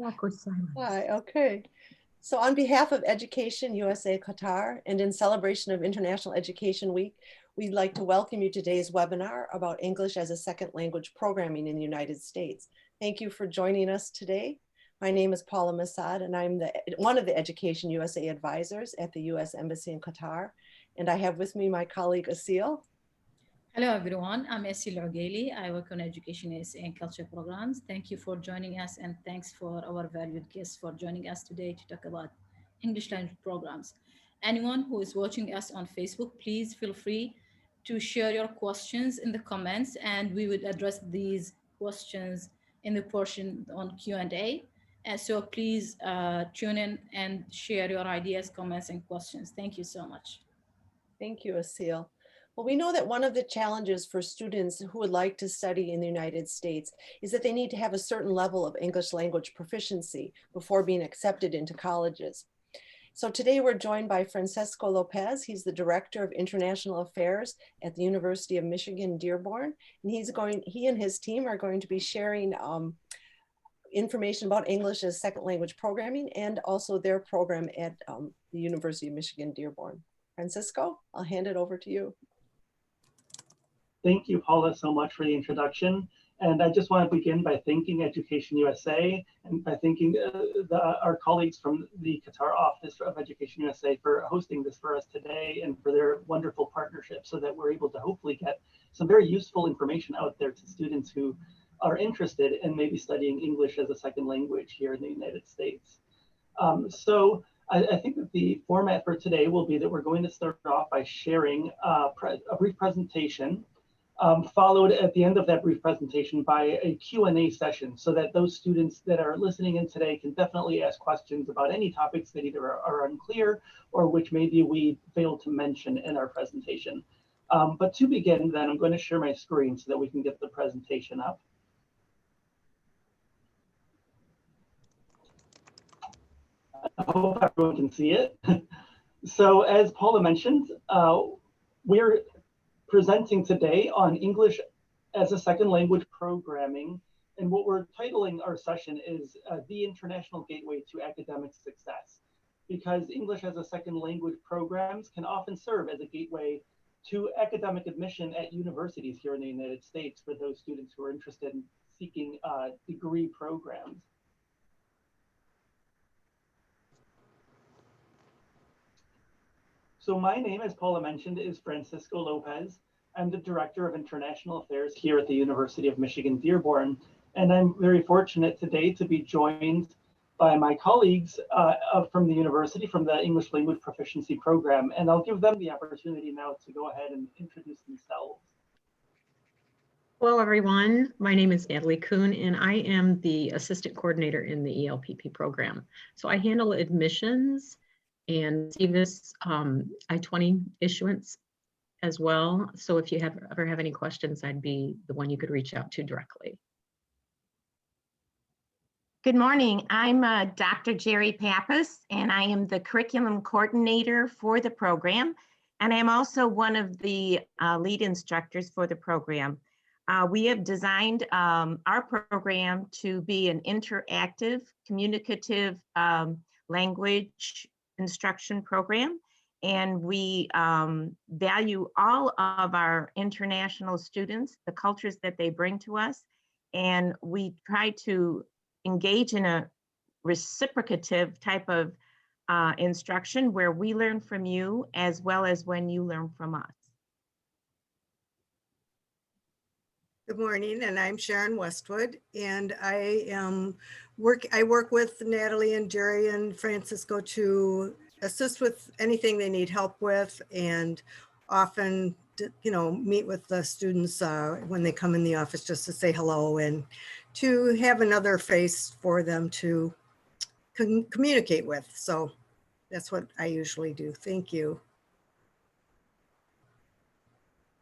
Awkward silence. Hi, okay. So on behalf of Education USA Qatar and in celebration of International Education Week, we'd like to welcome you to today's webinar about English as a second language programming in the United States. Thank you for joining us today. My name is Paula Masad and I'm one of the Education USA advisors at the US Embassy in Qatar. And I have with me my colleague Asil. Hello everyone, I'm Asil Ugaili. I work on Education USA and Culture Programs. Thank you for joining us and thanks for our valued guests for joining us today to talk about English language programs. Anyone who is watching us on Facebook, please feel free to share your questions in the comments and we would address these questions in the portion on Q&A. And so please tune in and share your ideas, comments, and questions. Thank you so much. Thank you, Asil. Well, we know that one of the challenges for students who would like to study in the United States is that they need to have a certain level of English language proficiency before being accepted into colleges. So today we're joined by Francisco Lopez. He's the Director of International Affairs at the University of Michigan-Dearborn. And he and his team are going to be sharing information about English as second language programming and also their program at the University of Michigan-Dearborn. Francisco, I'll hand it over to you. Thank you, Paula, so much for the introduction. And I just want to begin by thanking Education USA and by thanking our colleagues from the Qatar office of Education USA for hosting this for us today and for their wonderful partnership so that we're able to hopefully get some very useful information out there to students who are interested in maybe studying English as a second language here in the United States. I think that the format for today will be that we're going to start off by sharing a brief presentation, followed at the end of that brief presentation by a Q&A session so that those students that are listening in today can definitely ask questions about any topics that either are unclear or which maybe we failed to mention in our presentation. But to begin then, I'm going to share my screen so that we can get the presentation up. I hope everyone can see it. So as Paula mentioned, we're presenting today on English as a second language programming. And what we're titling our session is The International Gateway to Academic Success, because English as a second language programs can often serve as a gateway to academic admission at universities here in the United States for those students who are interested in seeking degree programs. So my name, as Paula mentioned, is Francisco Lopez. I'm the Director of International Affairs here at the University of Michigan-Dearborn. And I'm very fortunate today to be joined by my colleagues from the university, from the English Language Proficiency Program. And I'll give them the opportunity now to go ahead and introduce themselves. Hello, everyone. My name is Natalie Kuhn, and I am the Assistant Coordinator in the ELPP program. So I handle admissions and CVIS I-20 issuance as well. So if you ever have any questions, I'd be the one you could reach out to directly. Good morning. I'm Dr. Jerry Pappas, and I am the Curriculum Coordinator for the program. And I'm also one of the lead instructors for the program. We have designed our program to be an interactive, communicative language instruction program. And we value all of our international students, the cultures that they bring to us. And we try to engage in a reciprocative type of instruction where we learn from you as well as when you learn from us. Good morning, and I'm Sharon Westwood, and I work with Natalie and Jerry and Francisco to assist with anything they need help with, and often, meet with the students when they come in the office just to say hello and to have another face for them to communicate with. So that's what I usually do. Thank you.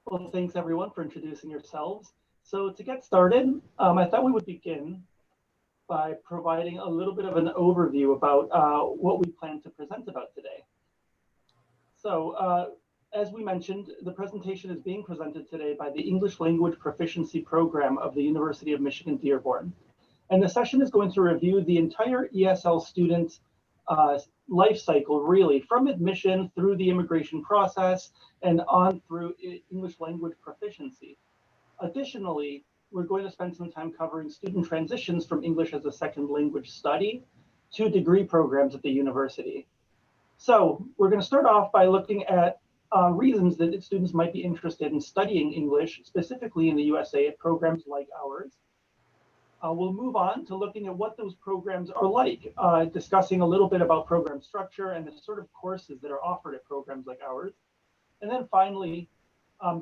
Well, thanks everyone for introducing yourselves. So to get started, I thought we would begin by providing a little bit of an overview about what we plan to present about today. So as we mentioned, the presentation is being presented today by the English Language Proficiency Program of the University of Michigan-Dearborn. And the session is going to review the entire ESL student life cycle, really, from admission through the immigration process and on through English language proficiency. Additionally, we're going to spend some time covering student transitions from English as a second language study to degree programs at the university. So we're going to start off by looking at reasons that students might be interested in studying English, specifically in the USA at programs like ours. We'll move on to looking at what those programs are like, discussing a little bit about program structure and the sort of courses that are offered at programs like ours. And then finally,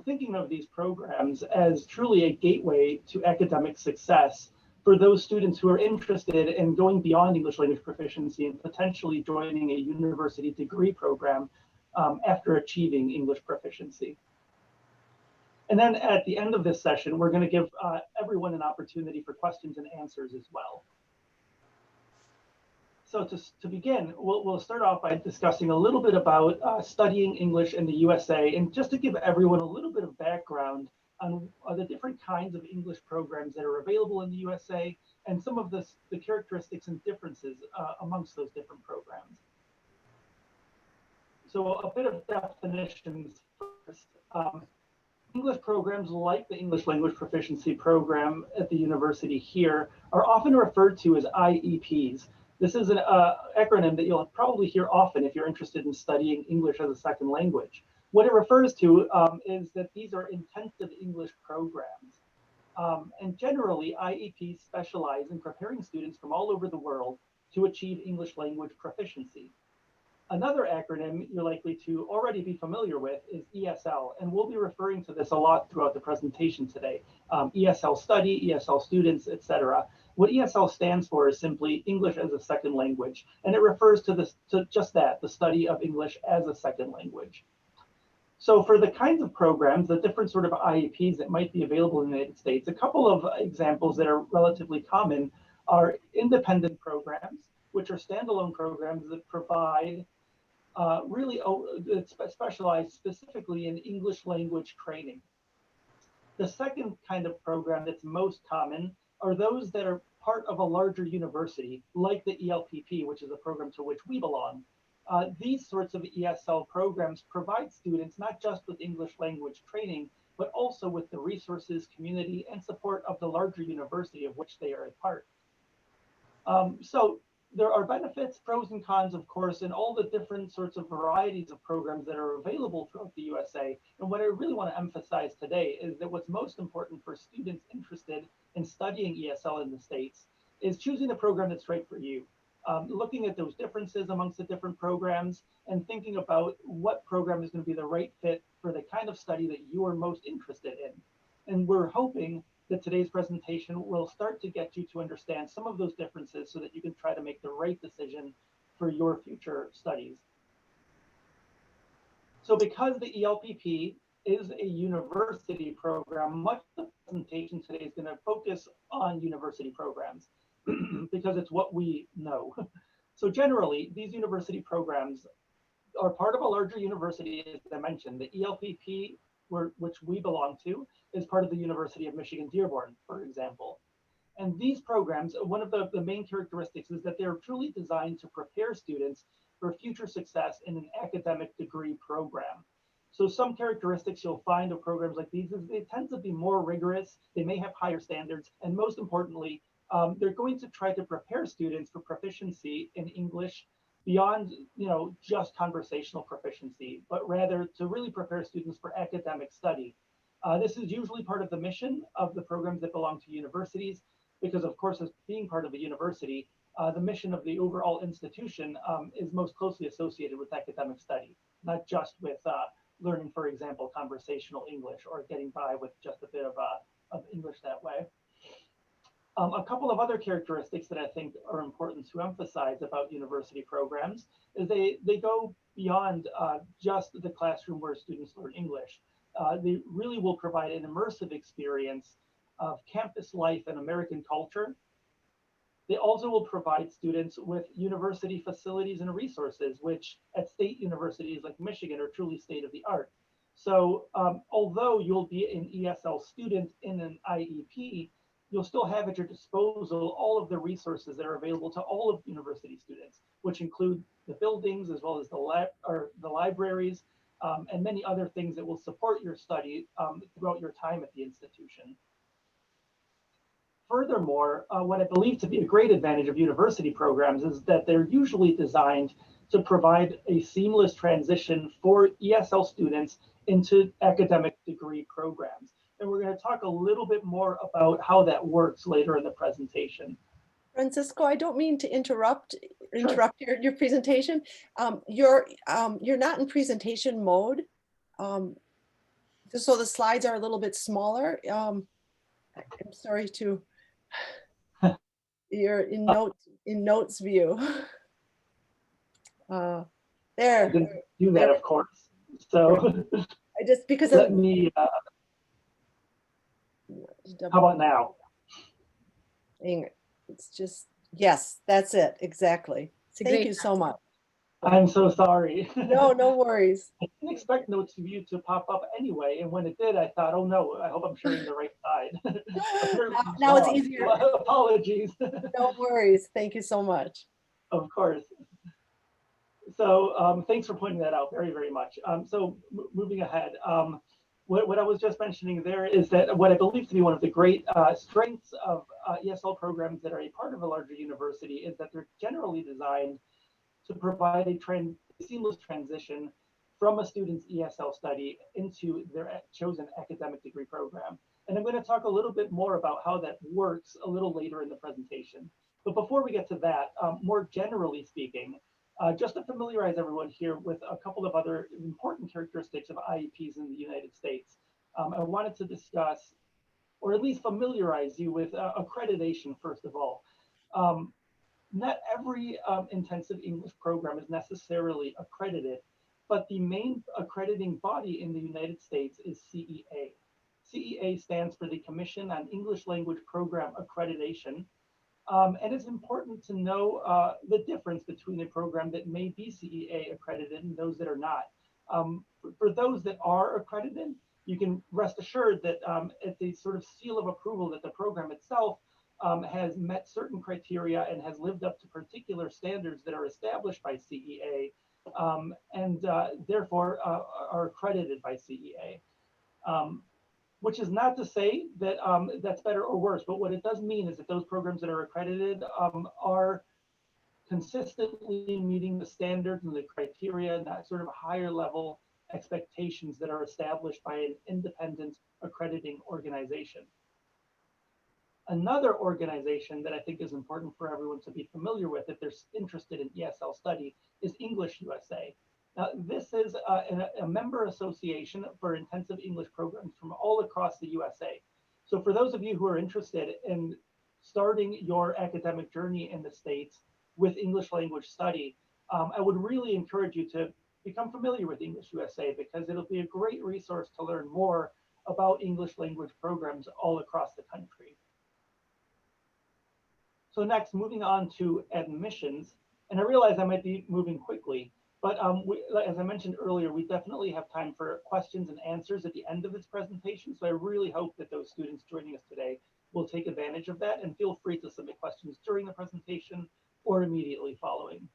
thinking of these programs as truly a gateway to academic success for those students who are interested in going beyond English language proficiency and potentially joining a university degree program after achieving English proficiency. And then at the end of this session, we're going to give everyone an opportunity for questions and answers as well. So to begin, we'll start off by discussing a little bit about studying English in the USA, and just to give everyone a little bit of background on the different kinds of English programs that are available in the USA and some of the characteristics and differences amongst those different programs. So a bit of definitions first. English programs like the English Language Proficiency Program at the university here are often referred to as IEPs. This is an acronym that you'll probably hear often if you're interested in studying English as a second language. What it refers to is that these are intensive English programs. And generally, IEPs specialize in preparing students from all over the world to achieve English language proficiency. Another acronym you're likely to already be familiar with is ESL, and we'll be referring to this a lot throughout the presentation today. ESL study, ESL students, etc. What ESL stands for is simply English as a second language, and it refers to just that, the study of English as a second language. So for the kinds of programs, the different sort of IEPs that might be available in the United States, a couple of examples that are relatively common are independent programs, which are standalone programs that provide really specialized specifically in English language training. The second kind of program that's most common are those that are part of a larger university, like the ELPP, which is a program to which we belong. These sorts of ESL programs provide students not just with English language training, but also with the resources, community, and support of the larger university of which they are a part. So there are benefits, pros and cons, of course, in all the different sorts of varieties of programs that are available throughout the USA. And what I really want to emphasize today is that what's most important for students interested in studying ESL in the States is choosing the program that's right for you. Looking at those differences amongst the different programs and thinking about what program is going to be the right fit for the kind of study that you are most interested in. And we're hoping that today's presentation will start to get you to understand some of those differences so that you can try to make the right decision for your future studies. So because the ELPP is a university program, much of the presentation today is going to focus on university programs because it's what we know. So generally, these university programs are part of a larger university, as I mentioned. The ELPP, which we belong to, is part of the University of Michigan-Dearborn, for example. And these programs, one of the main characteristics is that they're truly designed to prepare students for future success in an academic degree program. So some characteristics you'll find of programs like these is they tend to be more rigorous, they may have higher standards, and most importantly, they're going to try to prepare students for proficiency in English beyond, just conversational proficiency, but rather to really prepare students for academic study. This is usually part of the mission of the programs that belong to universities, because of course, as being part of a university, the mission of the overall institution is most closely associated with academic study, not just with learning, for example, conversational English or getting by with just a bit of English that way. A couple of other characteristics that I think are important to emphasize about university programs is they go beyond just the classroom where students learn English. They really will provide an immersive experience of campus life and American culture. They also will provide students with university facilities and resources, which at state universities like Michigan are truly state of the art. So although you'll be an ESL student in an IEP, you'll still have at your disposal all of the resources that are available to all of university students, which include the buildings as well as the libraries and many other things that will support your study throughout your time at the institution. Furthermore, what I believe to be a great advantage of university programs is that they're usually designed to provide a seamless transition for ESL students into academic degree programs. And we're going to talk a little bit more about how that works later in the presentation. Francisco, I don't mean to interrupt your presentation. You're not in presentation mode. Just so the slides are a little bit smaller. I'm sorry to, you're in notes view. There. I didn't do that, of course. So I just, because let me, how about now? It's just, yes, that's it, exactly. Thank you so much. I'm so sorry. No, no worries. I didn't expect notes view to pop up anyway, and when it did, I thought, oh no, I hope I'm showing the right side. Now it's easier. Apologies. No worries. Thank you so much. Of course. So thanks for pointing that out very, very much. So moving ahead, what I was just mentioning there is that what I believe to be one of the great strengths of ESL programs that are a part of a larger university is that they're generally designed to provide a seamless transition from a student's ESL study into their chosen academic degree program. And I'm going to talk a little bit more about how that works a little later in the presentation. But before we get to that, more generally speaking, just to familiarize everyone here with a couple of other important characteristics of IEPs in the United States, I wanted to discuss, or at least familiarize you with accreditation, first of all. Not every intensive English program is necessarily accredited, but the main accrediting body in the United States is CEA. CEA stands for the Commission on English Language Program Accreditation. And it's important to know the difference between a program that may be CEA accredited and those that are not. For those that are accredited, you can rest assured that it's a sort of seal of approval that the program itself has met certain criteria and has lived up to particular standards that are established by CEA and therefore are accredited by CEA. Which is not to say that that's better or worse, but what it does mean is that those programs that are accredited are consistently meeting the standards and the criteria and that sort of higher level expectations that are established by an independent accrediting organization. Another organization that I think is important for everyone to be familiar with if they're interested in ESL study is English USA. Now, this is a member association for intensive English programs from all across the USA. So for those of you who are interested in starting your academic journey in the States with English language study, I would really encourage you to become familiar with English USA because it'll be a great resource to learn more about English language programs all across the country. So next, moving on to admissions, and I realize I might be moving quickly, but as I mentioned earlier, we definitely have time for questions and answers at the end of this presentation. So I really hope that those students joining us today will take advantage of that and feel free to submit questions during the presentation or immediately following.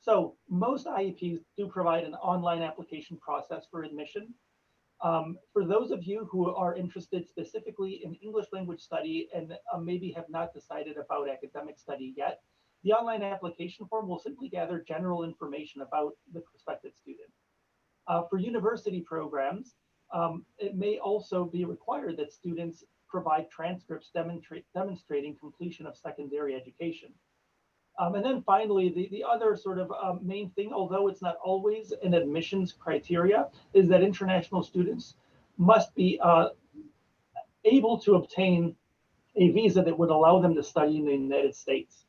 So most IEPs do provide an online application process for admission. For those of you who are interested specifically in English language study and maybe have not decided about academic study yet, the online application form will simply gather general information about the prospective student. For university programs, it may also be required that students provide transcripts demonstrating completion of secondary education. And then finally, the other sort of main thing, although it's not always an admissions criteria, is that international students must be able to obtain a visa that would allow them to study in the United States.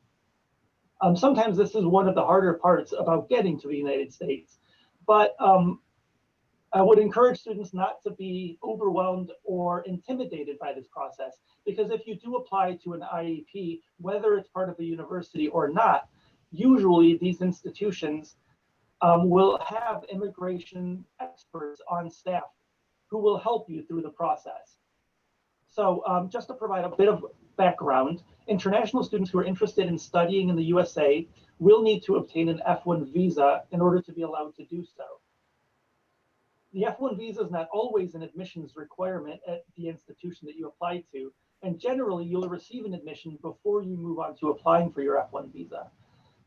Sometimes this is one of the harder parts about getting to the United States, but I would encourage students not to be overwhelmed or intimidated by this process, because if you do apply to an IEP, whether it's part of the university or not, usually these institutions will have immigration experts on staff who will help you through the process. So just to provide a bit of background, international students who are interested in studying in the USA will need to obtain an F1 visa in order to be allowed to do so. The F1 visa is not always an admissions requirement at the institution that you apply to, and generally you'll receive an admission before you move on to applying for your F1 visa.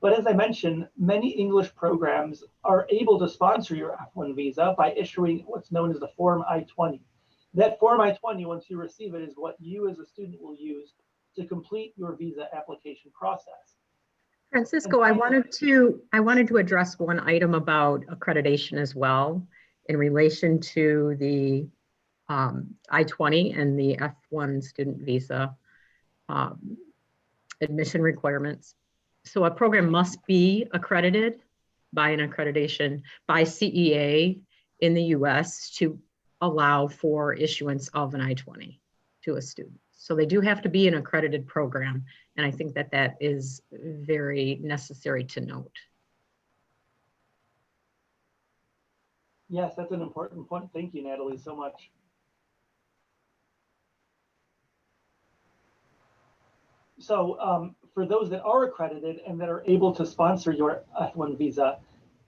But as I mentioned, many English programs are able to sponsor your F1 visa by issuing what's known as the Form I-20. That Form I-20, once you receive it, is what you as a student will use to complete your visa application process. Francisco, I wanted to address one item about accreditation as well in relation to the I-20 and the F1 student visa admission requirements. So a program must be accredited by an accreditation by CEA in the US to allow for issuance of an I-20 to a student. So they do have to be an accredited program. And I think that that is very necessary to note. Yes, that's an important point. Thank you, Natalie, so much. So for those that are accredited and that are able to sponsor your F1 visa,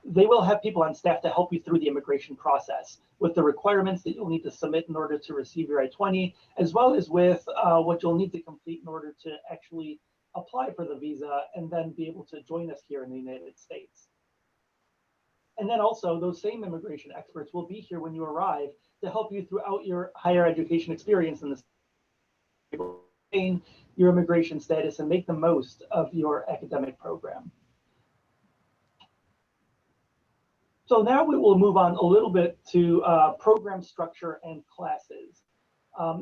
they will have people on staff to help you through the immigration process with the requirements that you'll need to submit in order to receive your I-20, as well as with what you'll need to complete in order to actually apply for the visa and then be able to join us here in the United States. And then also those same immigration experts will be here when you arrive to help you throughout your higher education experience in the your immigration status and make the most of your academic program. So now we will move on a little bit to program structure and classes.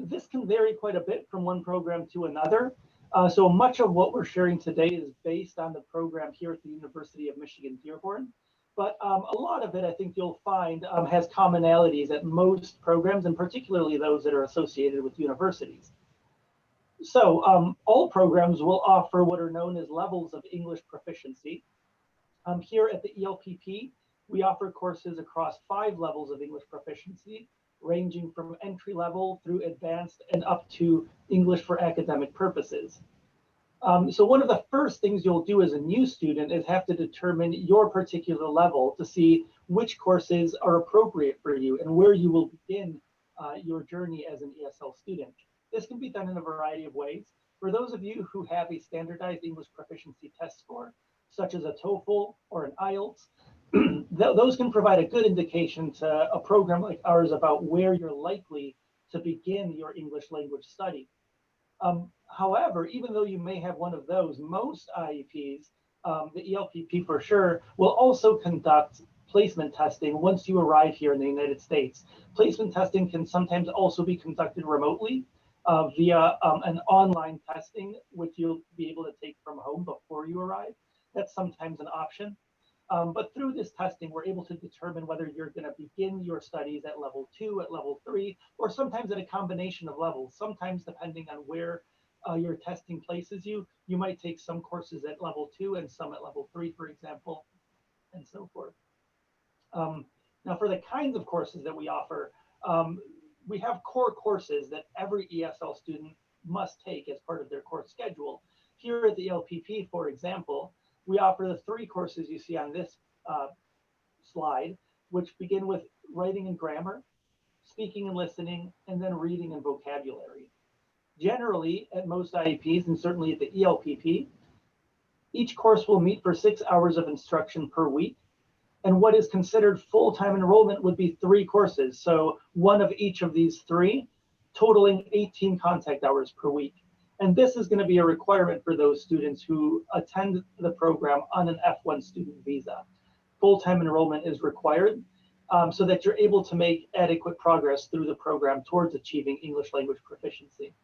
This can vary quite a bit from one program to another. So much of what we're sharing today is based on the program here at the University of Michigan-Dearborn. But a lot of it, I think you'll find, has commonalities at most programs, and particularly those that are associated with universities. So all programs will offer what are known as levels of English proficiency. Here at the ELPP, we offer courses across 5 levels of English proficiency, ranging from entry level through advanced and up to English for academic purposes. So one of the first things you'll do as a new student is have to determine your particular level to see which courses are appropriate for you and where you will begin your journey as an ESL student. This can be done in a variety of ways. For those of you who have a standardized English proficiency test score, such as a TOEFL or an IELTS, those can provide a good indication to a program like ours about where you're likely to begin your English language study. However, even though you may have one of those, most IEPs, the ELPP for sure, will also conduct placement testing once you arrive here in the United States. Placement testing can sometimes also be conducted remotely via an online testing, which you'll be able to take from home before you arrive. That's sometimes an option. But through this testing, we're able to determine whether you're going to begin your studies at level 2, at level 3, or sometimes at a combination of levels. Sometimes, depending on where your testing places you, you might take some courses at level 2 and some at level 3, for example, and so forth. Now, for the kinds of courses that we offer, we have core courses that every ESL student must take as part of their course schedule. Here at the ELPP, for example, we offer the 3 courses you see on this slide, which begin with writing and grammar, speaking and listening, and then reading and vocabulary. Generally, at most IEPs, and certainly at the ELPP, each course will meet for 6 hours of instruction per week. And what is considered full-time enrollment would be 3 courses. So one of each of these 3, totaling 18 contact hours per week. And this is going to be a requirement for those students who attend the program on an F1 student visa. Full-time enrollment is required so that you're able to make adequate progress through the program towards achieving English language proficiency.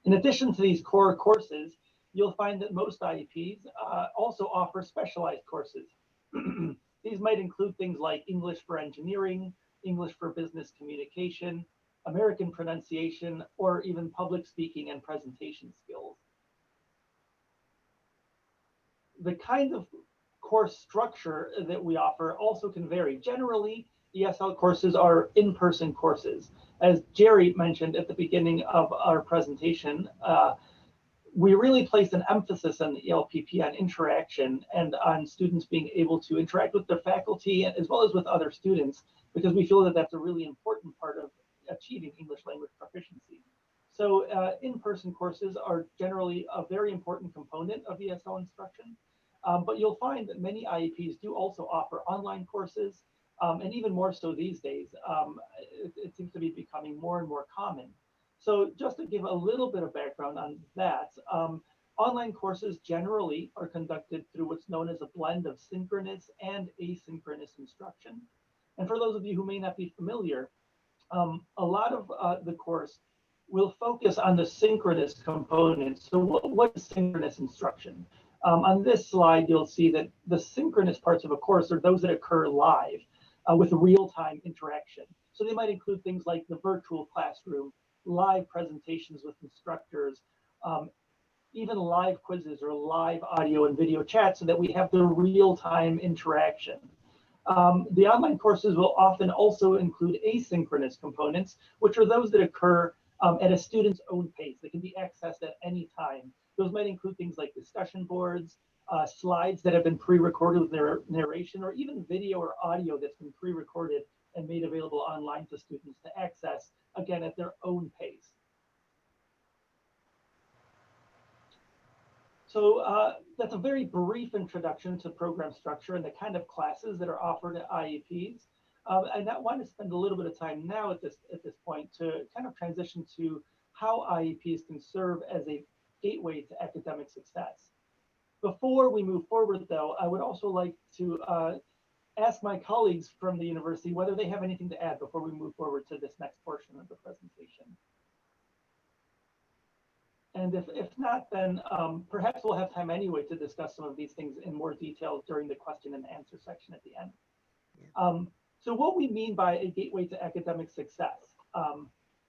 In addition to these core courses, you'll find that most IEPs also offer specialized courses. These might include things like English for engineering, English for business communication, American pronunciation, or even public speaking and presentation skills. The kind of course structure that we offer also can vary. Generally, ESL courses are in-person courses. As Jerry mentioned at the beginning of our presentation, we really place an emphasis on the ELPP on interaction and on students being able to interact with their faculty as well as with other students, because we feel that that's a really important part of achieving English language proficiency. So in-person courses are generally a very important component of ESL instruction, but you'll find that many IEPs do also offer online courses, and even more so these days. It seems to be becoming more and more common. So just to give a little bit of background on that, online courses generally are conducted through what's known as a blend of synchronous and asynchronous instruction. And for those of you who may not be familiar, a lot of the course will focus on the synchronous components. So what is synchronous instruction? On this slide, you'll see that the synchronous parts of a course are those that occur live with real-time interaction. So they might include things like the virtual classroom, live presentations with instructors, even live quizzes or live audio and video chat, so that we have the real-time interaction. The online courses will often also include asynchronous components, which are those that occur at a student's own pace. They can be accessed at any time. Those might include things like discussion boards, slides that have been pre-recorded with their narration, or even video or audio that's been pre-recorded and made available online to students to access, again, at their own pace. So that's a very brief introduction to program structure and the kind of classes that are offered at IEPs. And I want to spend a little bit of time now at this point to kind of transition to how IEPs can serve as a gateway to academic success. Before we move forward, though, I would also like to ask my colleagues from the university whether they have anything to add before we move forward to this next portion of the presentation. And if not, then perhaps we'll have time anyway to discuss some of these things in more detail during the question and answer section at the end. Yeah. So what we mean by a gateway to academic success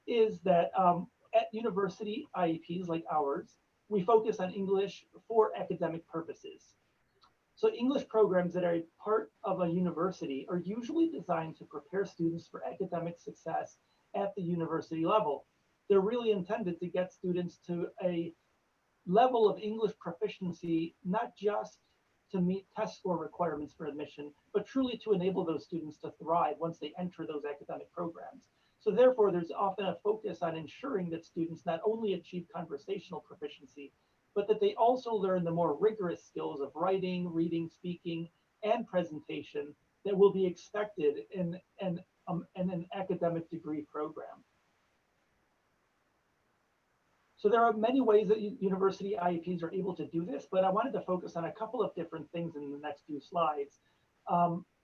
is that at university IEPs like ours, we focus on English for academic purposes. So English programs that are part of a university are usually designed to prepare students for academic success at the university level. They're really intended to get students to a level of English proficiency, not just to meet test score requirements for admission, but truly to enable those students to thrive once they enter those academic programs. So therefore, there's often a focus on ensuring that students not only achieve conversational proficiency, but that they also learn the more rigorous skills of writing, reading, speaking, and presentation that will be expected in an academic degree program. So there are many ways that university IEPs are able to do this, but I wanted to focus on a couple of different things in the next few slides.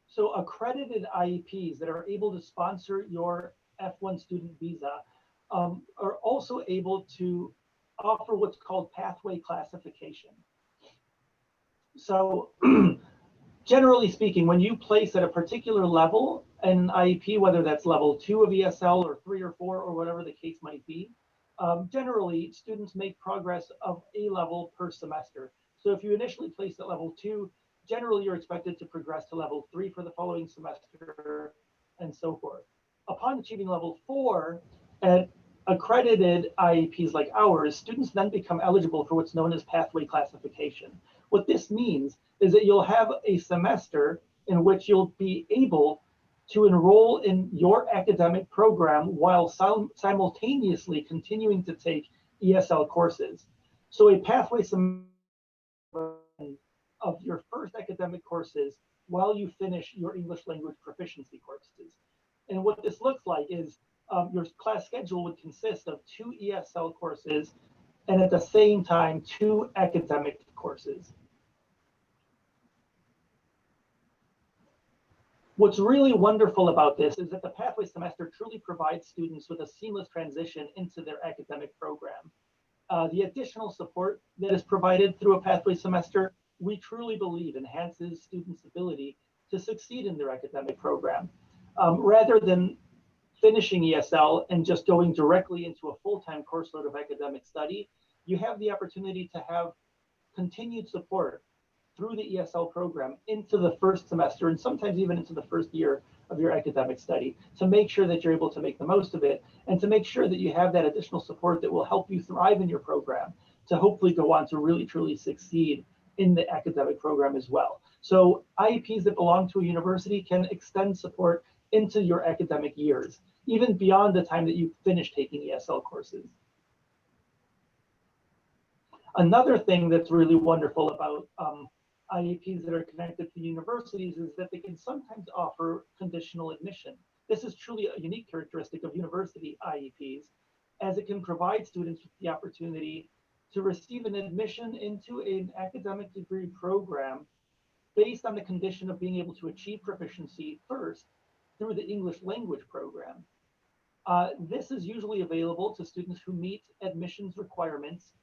So accredited IEPs that are able to sponsor your F1 student visa are also able to offer what's called pathway classification. So generally speaking, when you place at a particular level an IEP, whether that's level 2 of ESL or 3 or 4 or whatever the case might be, generally students make progress of a level per semester. So if you initially placed at level 2, generally you're expected to progress to level 3 for the following semester and so forth. Upon achieving level 4 at accredited IEPs like ours, students then become eligible for what's known as pathway classification. What this means is that you'll have a semester in which you'll be able to enroll in your academic program while simultaneously continuing to take ESL courses. So a pathway semester of your first academic courses while you finish your English language proficiency courses. And what this looks like is your class schedule would consist of 2 ESL courses and at the same time 2 academic courses. What's really wonderful about this is that the pathway semester truly provides students with a seamless transition into their academic program. The additional support that is provided through a pathway semester, we truly believe enhances students' ability to succeed in their academic program. Rather than finishing ESL and just going directly into a full-time course load of academic study, you have the opportunity to have continued support through the ESL program into the first semester and sometimes even into the first year of your academic study, to make sure that you're able to make the most of it, and to make sure that you have that additional support that will help you thrive in your program, to hopefully go on to really truly succeed in the academic program as well. So IEPs that belong to a university can extend support into your academic years, even beyond the time that you finish taking ESL courses. Another thing that's really wonderful about IEPs that are connected to universities is that they can sometimes offer conditional admission. This is truly a unique characteristic of university IEPs, as it can provide students with the opportunity to receive an admission into an academic degree program based on the condition of being able to achieve proficiency first through the English language program. This is usually available to students who meet admissions requirements,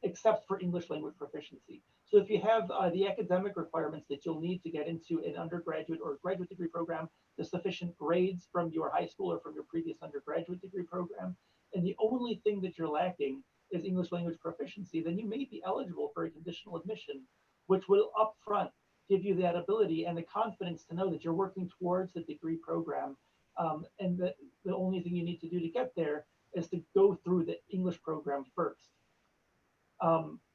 except for English language proficiency. So if you have the academic requirements that you'll need to get into an undergraduate or graduate degree program, the sufficient grades from your high school or from your previous undergraduate degree program, and the only thing that you're lacking is English language proficiency, then you may be eligible for a conditional admission, which will upfront give you that ability and the confidence to know that you're working towards the degree program, and that the only thing you need to do to get there is to go through the English program first.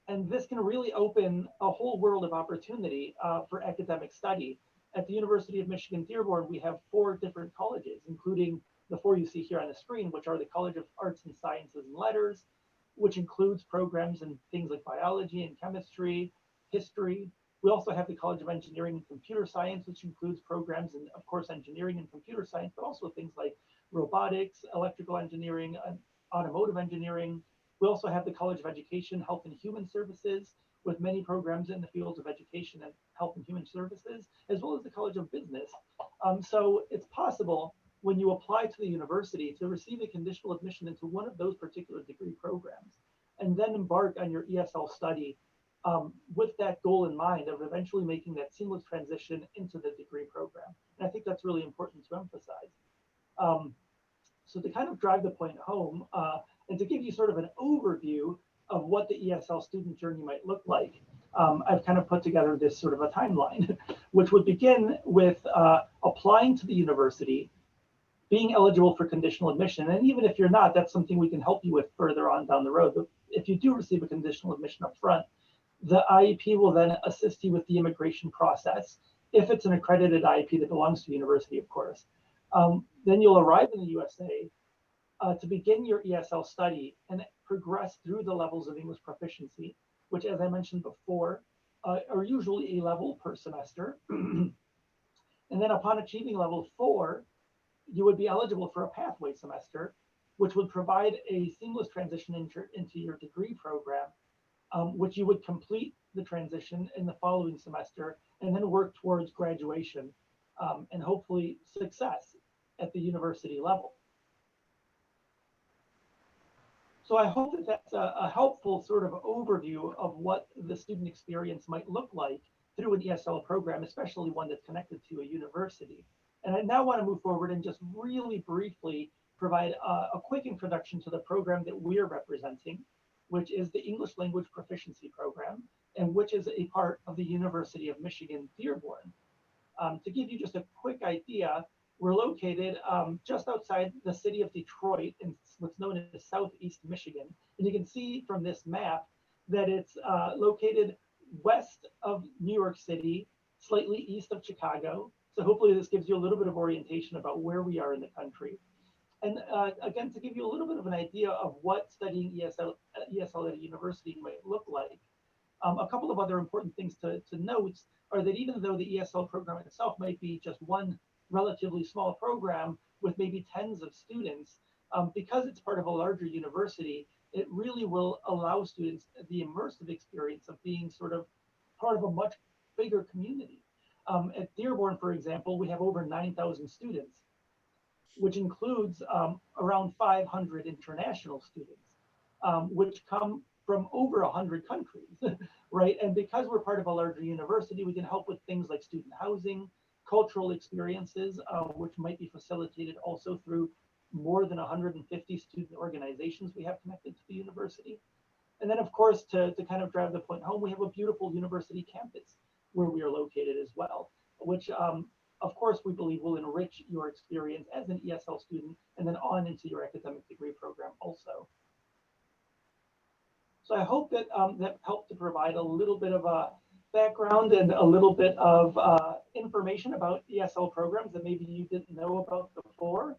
And this can really open a whole world of opportunity for academic study. At the University of Michigan-Dearborn, we have 4 different colleges, including the 4 you see here on the screen, which are the College of Arts and Sciences and Letters, which includes programs in things like biology and chemistry, history. We also have the College of Engineering and Computer Science, which includes programs in, of course, engineering and computer science, but also things like robotics, electrical engineering, and automotive engineering. We also have the College of Education, Health and Human Services, with many programs in the fields of education and health and human services, as well as the College of Business. So it's possible when you apply to the university to receive a conditional admission into one of those particular degree programs, and then embark on your ESL study with that goal in mind of eventually making that seamless transition into the degree program. And I think that's really important to emphasize. So to kind of drive the point home, and to give you sort of an overview of what the ESL student journey might look like, I've kind of put together this sort of a timeline, which would begin with applying to the university, being eligible for conditional admission. And even if you're not, that's something we can help you with further on down the road. But if you do receive a conditional admission up front, the IEP will then assist you with the immigration process, if it's an accredited IEP that belongs to the university, of course. Then you'll arrive in the USA to begin your ESL study and progress through the levels of English proficiency, which, as I mentioned before, are usually a level per semester. And then upon achieving level 4, you would be eligible for a pathway semester, which would provide a seamless transition into your degree program, which you would complete the transition in the following semester and then work towards graduation and hopefully success at the university level. So I hope that that's a helpful sort of overview of what the student experience might look like through an ESL program, especially one that's connected to a university. And I now want to move forward and just really briefly provide a quick introduction to the program that we're representing, which is the English Language Proficiency Program, and which is a part of the University of Michigan-Dearborn. To give you just a quick idea, we're located just outside the city of Detroit in what's known as Southeast Michigan. And you can see from this map that it's located west of New York City, slightly east of Chicago. So hopefully this gives you a little bit of orientation about where we are in the country. And again, to give you a little bit of an idea of what studying ESL at a university might look like, a couple of other important things to note are that even though the ESL program itself might be just one relatively small program with maybe tens of students, because it's part of a larger university, it really will allow students the immersive experience of being sort of part of a much bigger community. At Dearborn, for example, we have over 9,000 students, which includes around 500 international students, which come from over 100 countries, right? And because we're part of a larger university, we can help with things like student housing, cultural experiences, which might be facilitated also through more than 150 student organizations we have connected to the university. And then, of course, to kind of drive the point home, we have a beautiful university campus where we are located as well, which of course, we believe will enrich your experience as an ESL student and then on into your academic degree program also. So I hope that that helped to provide a little bit of a background and a little bit of information about ESL programs that maybe you didn't know about before.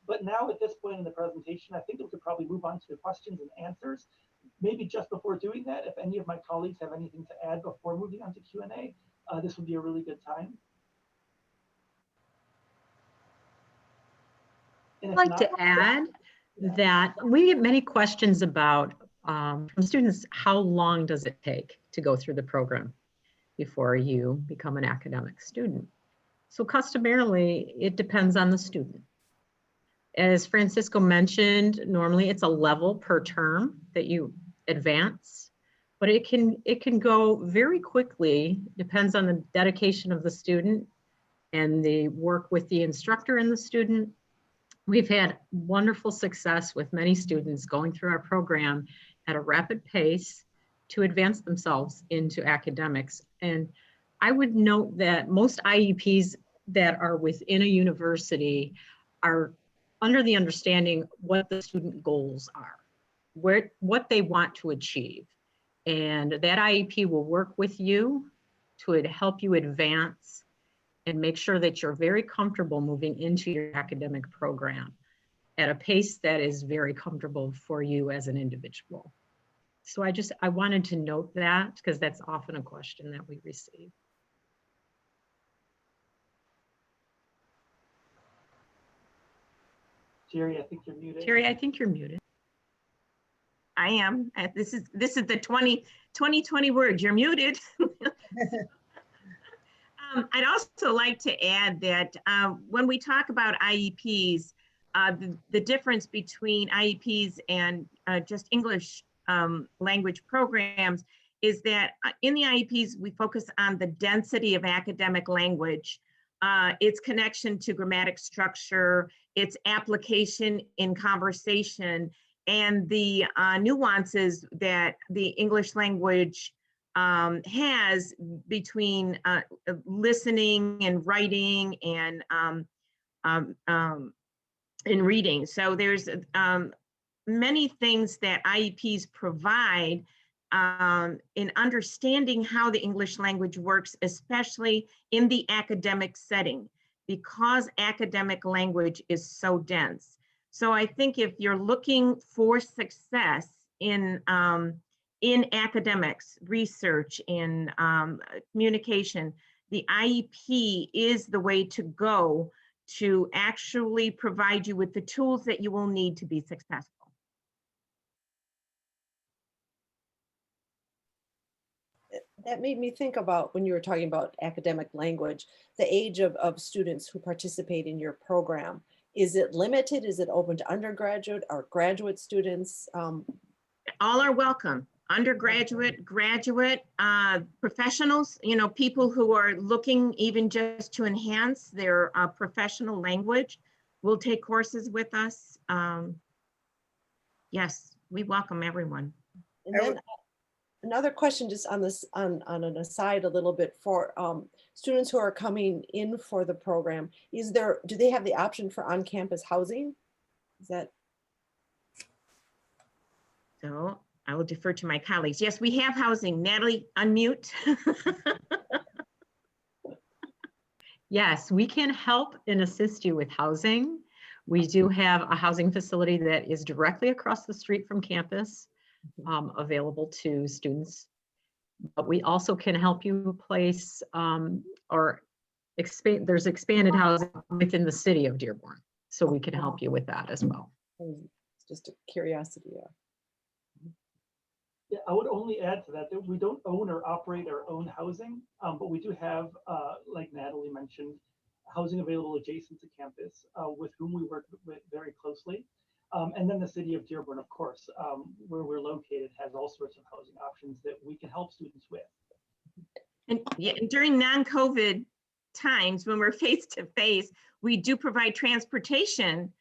But now at this point in the presentation, I think we could probably move on to questions and answers. Maybe just before doing that, if any of my colleagues have anything to add before moving on to Q&A, this would be a really good time. I'd like to add that we get many questions about from students, how long does it take to go through the program before you become an academic student? So customarily, it depends on the student. As Francisco mentioned, normally it's a level per term that you advance, but it can go very quickly, depends on the dedication of the student and the work with the instructor and the student. We've had wonderful success with many students going through our program at a rapid pace to advance themselves into academics. And I would note that most IEPs that are within a university are under the understanding what the student goals are, what they want to achieve. And that IEP will work with you to help you advance and make sure that you're very comfortable moving into your academic program at a pace that is very comfortable for you as an individual. So I wanted to note that because that's often a question that we receive. Jerry, I think you're muted. Terry, I think you're muted. I am. This is the 2020 word. You're muted. I'd also like to add that when we talk about IEPs, the difference between IEPs and just English language programs is that in the IEPs, we focus on the density of academic language, its connection to grammatic structure, its application in conversation, and the nuances that the English language has between listening and writing and reading. So there's many things that IEPs provide in understanding how the English language works, especially in the academic setting, because academic language is so dense. So I think if you're looking for success in academics, research, in communication, the IEP is the way to go to actually provide you with the tools that you will need to be successful. That made me think about when you were talking about academic language, the age of students who participate in your program. Is it limited? Is it open to undergraduate or graduate students? All are welcome. Undergraduate, graduate, professionals, people who are looking even just to enhance their professional language will take courses with us. Yes, we welcome everyone. And then another question just on this, on an aside a little bit for students who are coming in for the program, do they have the option for on-campus housing? Is that? So I will defer to my colleagues. Yes, we have housing. Natalie, unmute. Yes, we can help and assist you with housing. We do have a housing facility that is directly across the street from campus, available to students. But we also can help you place or expand. There's expanded housing within the city of Dearborn, so we can help you with that as well. It's just a curiosity. Yeah. Yeah, I would only add to that we don't own or operate our own housing, but we do have, like Natalie mentioned, housing available adjacent to campus with whom we work with very closely. And then the city of Dearborn, of course, where we're located, has all sorts of housing options that we can help students with. And during non-COVID times, when we're face-to-face, we do provide transportation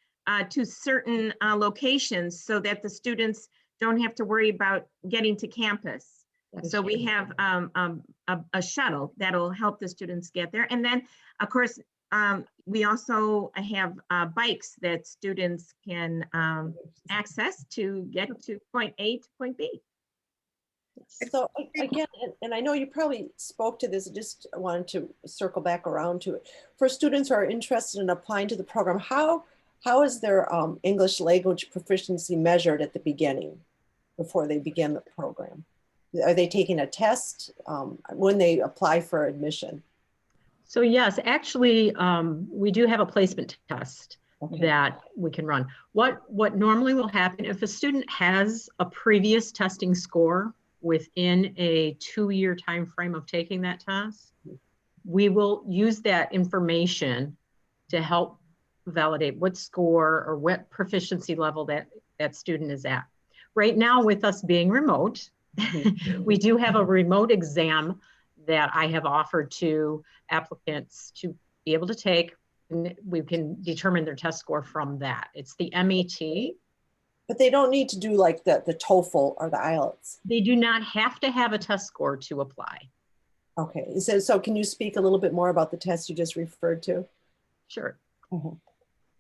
to certain locations so that the students don't have to worry about getting to campus. So we have a shuttle that'll help the students get there. And then, of course, we also have bikes that students can access to get to point A to point B. So again, and I know you probably spoke to this, just wanted to circle back around to it. For students who are interested in applying to the program, how is their English language proficiency measured at the beginning before they begin the program? Are they taking a test when they apply for admission? So yes, actually, we do have a placement test Okay. that we can run. What normally will happen if a student has a previous testing score within a 2-year time frame of taking that test, we will use that information to help validate what score or what proficiency level that student is at. Right now, with us being remote, we do have a remote exam that I have offered to applicants to be able to take, and we can determine their test score from that. It's the MET. But they don't need to do like the TOEFL or the IELTS. They do not have to have a test score to apply. Okay, so can you speak a little bit more about the test you just referred to? Sure.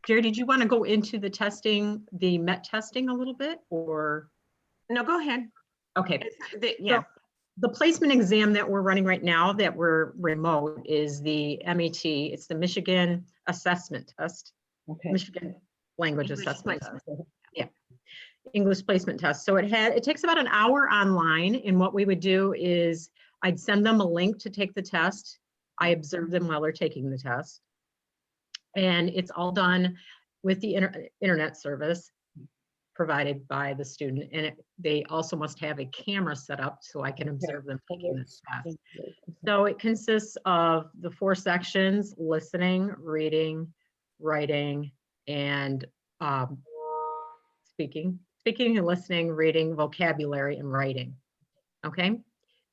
Jerry, did you want to go into the testing, the MET testing a little bit, or? No, go ahead. Okay. Yeah. So the placement exam that we're running right now that we're remote is the MET. It's the Michigan Assessment Test. Okay. Michigan Language English Assessment placement. Test. Yeah. English placement test. So it takes about an hour online, and what we would do is I'd send them a link to take the test. I observe them while they're taking the test. And it's all done with the internet service provided by the student. And they also must have a camera set up so I can observe them taking this test. So it consists of the 4 sections: listening, reading, writing, and speaking, and listening, reading, vocabulary, and writing. Okay.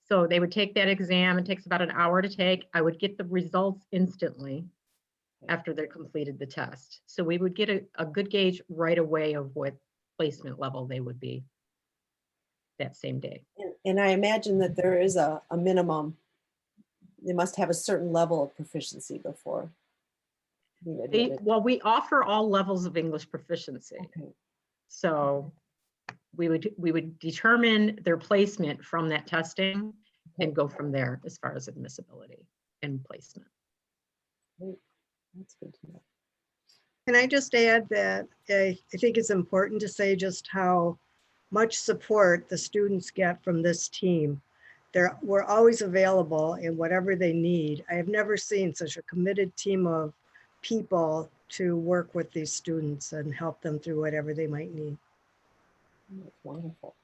So they would take that exam. It takes about an hour to take. I would get the results instantly after they completed the test. So we would get a good gauge right away of what placement level they would be that same day. And I imagine that there is a minimum. They must have a certain level of proficiency before being admitted. Well, we offer all levels of English proficiency. Okay. So we would determine their placement from that testing and go from there as far as admissibility and placement. Great. That's good to know. Can I just add that I think it's important to say just how much support the students get from this team. We're always available in whatever they need. I have never seen such a committed team of people to work with these students and help them through whatever they might need. That's wonderful.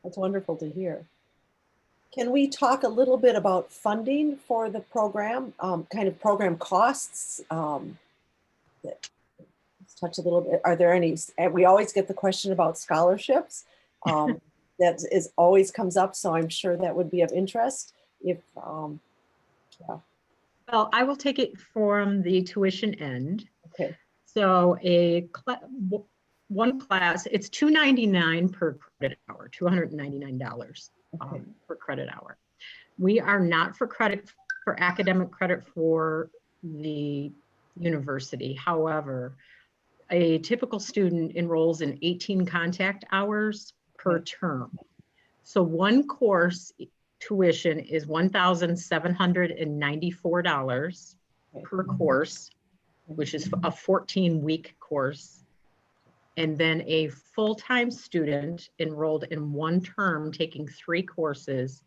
That's wonderful to hear. Can we talk a little bit about funding for the program, kind of program costs? Let's touch a little bit. Are there any, we always get the question about scholarships. That is always comes up, so I'm sure that would be of interest. If, yeah. Well, I will take it from the tuition end. Okay. So one class, it's $299 per credit hour, $299 Okay. per credit hour. We are not for academic credit for the university. However, a typical student enrolls in 18 contact hours per term. So one course tuition is $1,794 per course, which is a 14-week course. And then a full-time student enrolled in one term taking 3 courses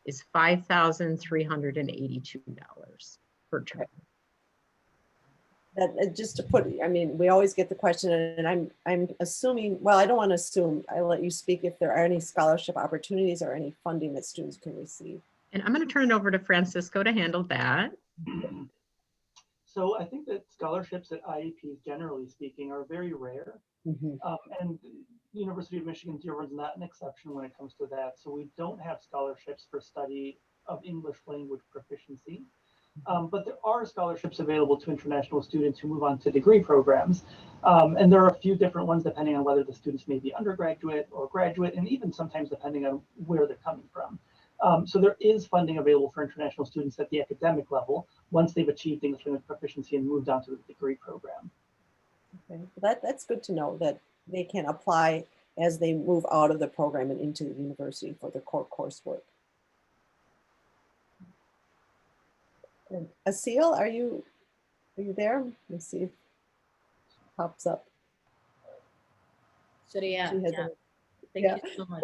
is $5,382 per term. That just to put, I mean, we always get the question, and I'm assuming, well, I don't want to assume, I'll let you speak if there are any scholarship opportunities or any funding that students can receive. And I'm going to turn it over to Francisco to handle that. So I think that scholarships at IEPs, generally speaking, are very rare. And University of Michigan-Dearborn is not an exception when it comes to that. So we don't have scholarships for study of English language proficiency. But there are scholarships available to international students who move on to degree programs. And there are a few different ones depending on whether the students may be undergraduate or graduate, and even sometimes depending on where they're coming from. So there is funding available for international students at the academic level. once they've achieved English language proficiency and moved on to the degree program. Okay, that's good to know that they can apply as they move out of the program and into the university for their core coursework. And Asil, are you there? Let's see if it pops up. Sorry, yeah, She has yeah. a- Thank yeah. you so much.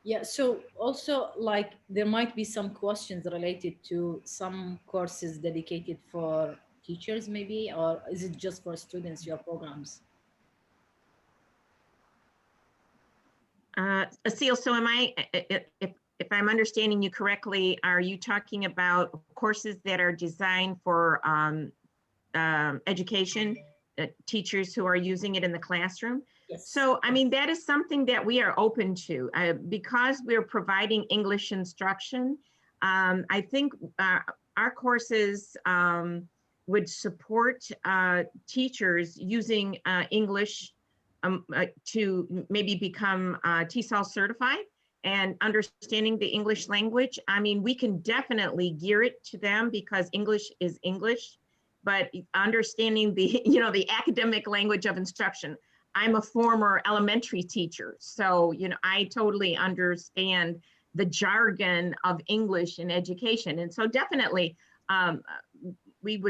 Yeah, so also like there might be some questions related to some courses dedicated for teachers maybe, or is it just for students, your programs? Asil, so am I, if I'm understanding you correctly, are you talking about courses that are designed for education, teachers who are using it in the classroom? Yes. So, I mean, that is something that we are open to because we're providing English instruction. I think our courses would support teachers using English to maybe become TESOL certified and understanding the English language. I mean, we can definitely gear it to them because English is English, but understanding the, the academic language of instruction. I'm a former elementary teacher, so, I totally understand the jargon of English in education. And so definitely we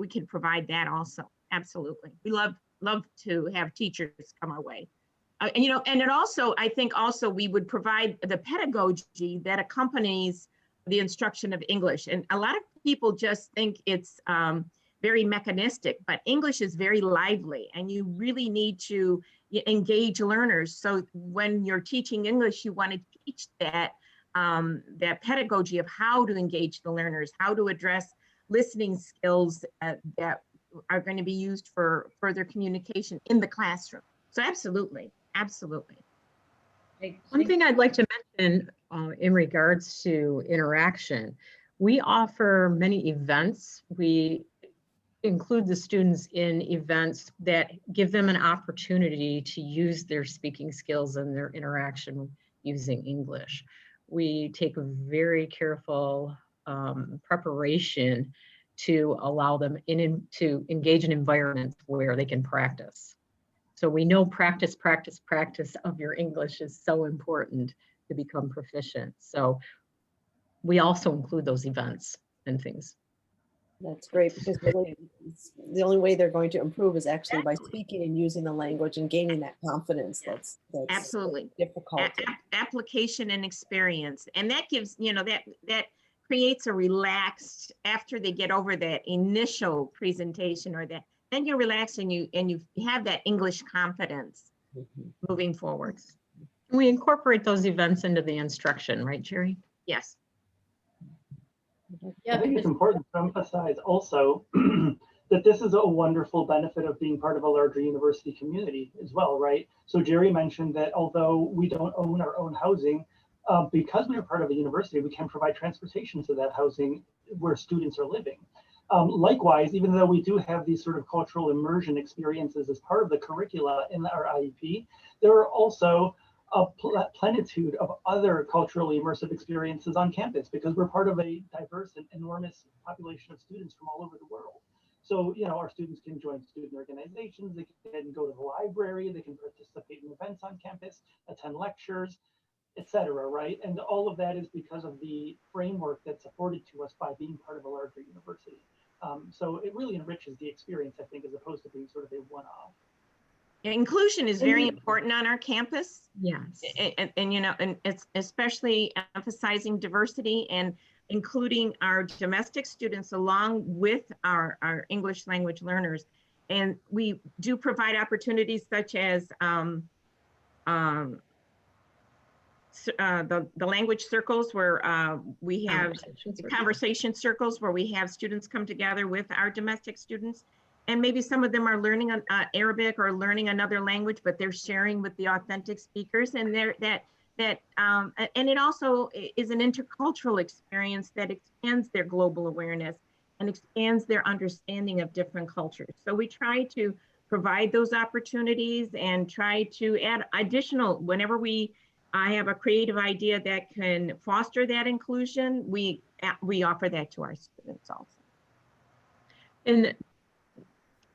can provide that also. Absolutely. We love to have teachers come our way. And it also, I think also we would provide the pedagogy that accompanies the instruction of English. And a lot of people just think it's very mechanistic, but English is very lively and you really need to engage learners. So when you're teaching English, you want to teach that, that pedagogy of how to engage the learners, how to address listening skills that are going to be used for further communication in the classroom. So absolutely, absolutely. One thing I'd like to mention in regards to interaction, we offer many events. We include the students in events that give them an opportunity to use their speaking skills and their interaction using English. We take a very careful preparation to allow them to engage in environments where they can practice. So we know practice of your English is so important to become proficient. So we also include those events and things. That's great because the only way they're going to improve is actually by speaking and using the language and gaining that confidence. That's absolutely difficult. Application and experience, and that gives that creates a relaxed after they get over that initial presentation or that. Then you're relaxed and you have that English confidence moving forwards. We incorporate those events into the instruction, right, Jerry? Yes. Yeah, I think it's important to emphasize also that this is a wonderful benefit of being part of a larger university community as well, right? So Jerry mentioned that although we don't own our own housing, because we are part of a university, we can provide transportation to that housing where students are living. Likewise, even though we do have these sort of cultural immersion experiences as part of the curricula in our IEP, there are also a plenitude of other culturally immersive experiences on campus because we're part of a diverse and enormous population of students from all over the world. So, our students can join student organizations, they can go to the library, they can participate in events on campus, attend lectures, etc. Right? And all of that is because of the framework that's afforded to us by being part of a larger university. So it really enriches the experience, I think, as opposed to being sort of a one-off. Inclusion is very important on our campus. Yes. And it's especially emphasizing diversity and including our domestic students along with our English language learners. And we do provide opportunities such as the language circles where we have conversation circles where we have students come together with our domestic students. And maybe some of them are learning Arabic or learning another language, but they're sharing with the authentic speakers. And and it also is an intercultural experience that expands their global awareness and expands their understanding of different cultures. So we try to provide those opportunities and try to add additional, whenever we I have a creative idea that can foster that inclusion, we offer that to our students also. And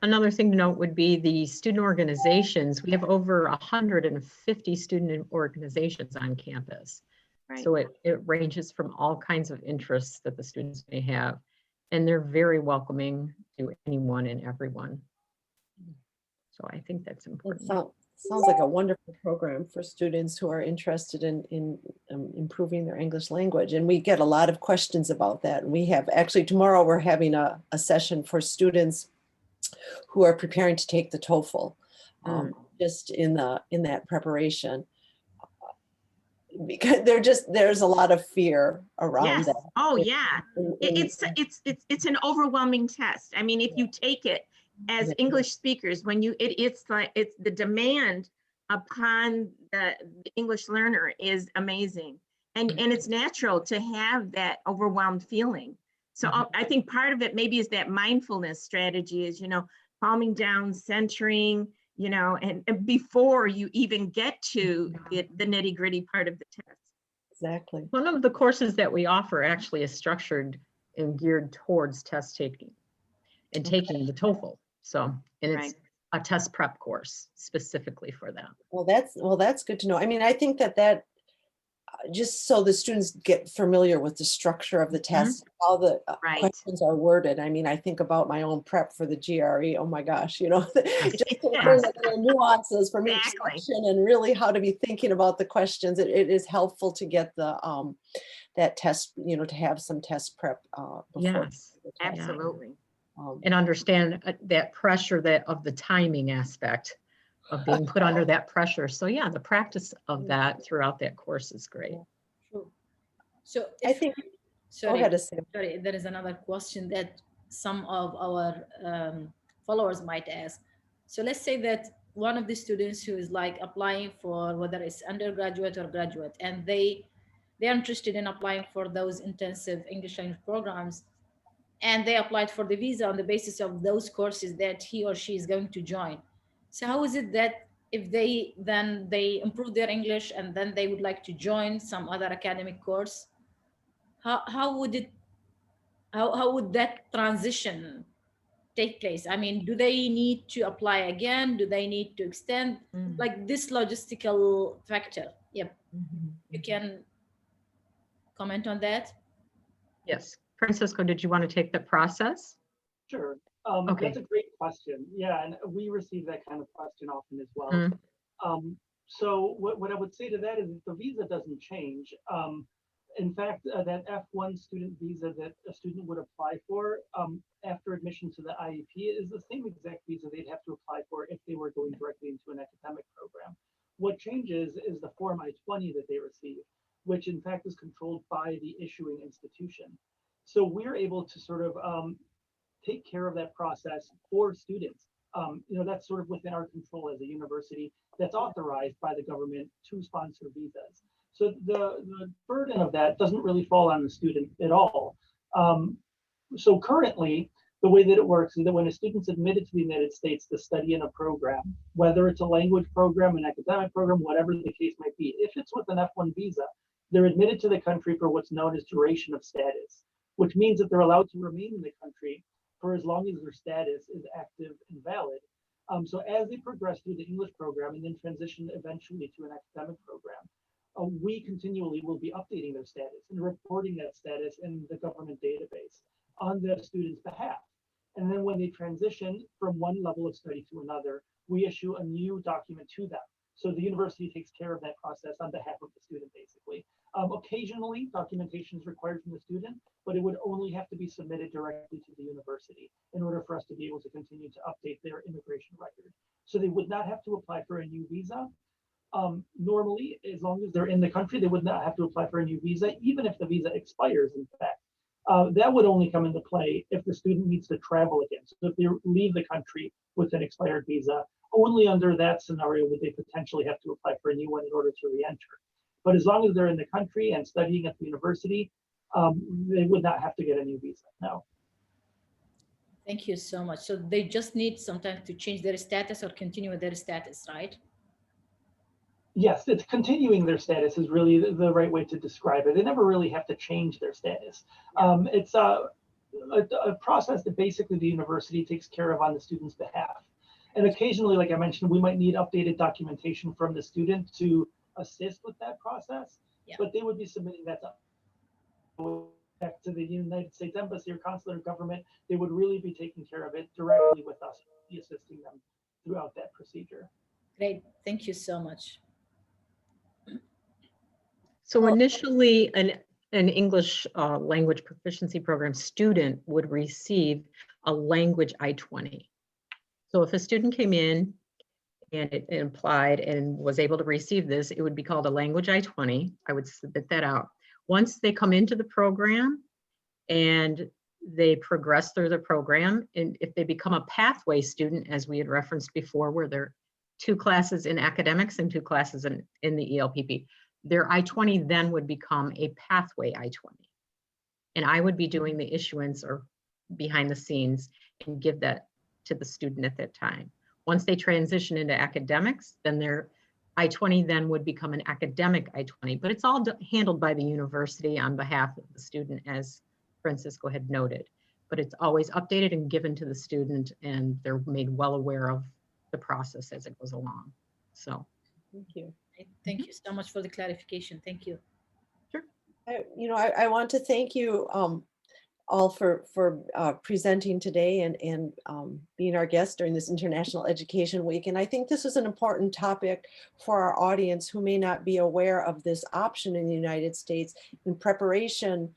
another thing to note would be the student organizations. We have over 150 student organizations on campus. Right. So it ranges from all kinds of interests that the students may have. And they're very welcoming to anyone and everyone. So I think that's It important. sounds like a wonderful program for students who are interested in improving their English language. And we get a lot of questions about that. And we have actually tomorrow we're having a session for students who are preparing to take the TOEFL, just in that preparation. Because there's a lot of fear around Yes. that. Oh yeah. It's an overwhelming test. I mean, if you take it as English speakers, when it's the demand upon the English learner is amazing. And it's natural to have that overwhelmed feeling. So I think part of it maybe is that mindfulness strategy is, calming down, centering, and before you even get to the nitty gritty part of the test. Exactly. One of the courses that we offer actually is structured and geared towards test taking and taking the TOEFL. So, and it's a test prep course specifically for that. Well, that's good to know. I mean, I think that just so the students get familiar with the structure of the test, how the questions are worded. I mean, I think about my own prep for the GRE. Oh my gosh, just to learn the little nuances from each section and really how to be thinking about the questions. It is helpful to get the that test, to have some test prep before. Yes, absolutely. And understand that pressure of the timing aspect of being put under that pressure. So yeah, the practice of that throughout that course is great. True. So I think, sorry, go ahead, Sam. Sorry, there is another question that some of our followers might ask. So let's say that one of the students who is like applying for whether it's undergraduate or graduate, and they're interested in applying for those intensive English language programs, and they applied for the visa on the basis of those courses that he or she is going to join. So how is it that if they improve their English and then they would like to join some other academic course, how would that transition take place? I mean, do they need to apply again? Do they need to extend? Like this logistical factor? Yep. You can comment on that? Yes. Francisco, did you want to take the process? Sure. Okay. That's a great question. Yeah, and we receive that kind of question often as well. So what I would say to that is the visa doesn't change. In fact, that F1 student visa that a student would apply for after admission to the IEP is the same exact visa they'd have to apply for if they were going directly into an academic program. What changes is the Form I-20 that they receive, which in fact is controlled by the issuing institution. So we're able to sort of take care of that process for students. That's sort of within our control as a university that's authorized by the government to sponsor visas. So the burden of that doesn't really fall on the student at all. So currently, the way that it works is that when a student's admitted to the United States to study in a program, whether it's a language program, an academic program, whatever the case might be, if it's with an F1 visa, they're admitted to the country for what's known as duration of status, which means that they're allowed to remain in the country for as long as their status is active and valid. So as they progress through the English program and then transition eventually to an academic program, we continually will be updating their status and reporting that status in the government database on the student's behalf. And then when they transition from one level of study to another, we issue a new document to them. So the university takes care of that process on behalf of the student, basically. Occasionally, documentation is required from the student, but it would only have to be submitted directly to the university in order for us to be able to continue to update their immigration record. So they would not have to apply for a new visa. Normally, as long as they're in the country, they would not have to apply for a new visa, even if the visa expires, in fact. That would only come into play if the student needs to travel again. So if they leave the country with an expired visa, only under that scenario would they potentially have to apply for a new one in order to re-enter. But as long as they're in the country and studying at the university, they would not have to get a new visa, no. Thank you so much. So they just need sometimes to change their status or continue with their status, right? Yes, it's continuing their status is really the right way to describe it. They never really have to change their status. It's a process that basically the university takes care of on the student's behalf. And occasionally, like I mentioned, we might need updated documentation from the student to assist with that process, but they would be submitting that back to the United States Embassy or consular government. They would really be taking care of it directly with us, be assisting them throughout that procedure. Great. Thank you so much. So initially, an English language proficiency program student would receive a language I-20. So if a student came in and it applied and was able to receive this, it would be called a language I-20. I would submit that out. Once they come into the program and they progress through the program, and if they become a pathway student, as we had referenced before, where there are 2 classes in academics and 2 classes in the ELPP, their I-20 then would become a pathway I-20. And I would be doing the issuance or behind the scenes and give that to the student at that time. Once they transition into academics, then their I-20 then would become an academic I-20, but it's all handled by the university on behalf of the student, as Francisco had noted. But it's always updated and given to the student, and they're made well aware of the process as it goes along. So. Thank you. Thank you so much for the clarification. Thank you. Sure. I want to thank you all for presenting today and being our guest during this International Education Week. And I think this is an important topic for our audience who may not be aware of this option in the United States in preparation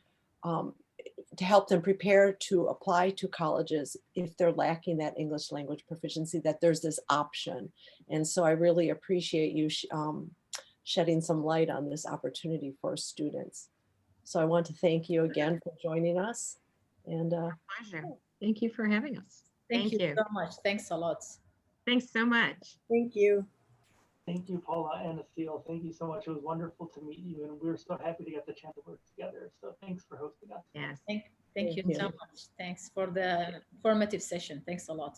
to help them prepare to apply to colleges if they're lacking that English language proficiency, that there's this option. And so I really appreciate you shedding some light on this opportunity for students. So I want to thank you again for joining us. And Pleasure. Thank you for having us. Thank Thank you you. so much. Thanks a lot. Thanks so much. Thank you. Thank you, Paula and Asil. Thank you so much. It was wonderful to meet you, and we're so happy to get the chance to work together. So thanks for hosting us. Yes. Thank Thank you you. so much. Thanks for the formative session. Thanks a lot.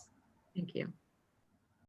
Thank you.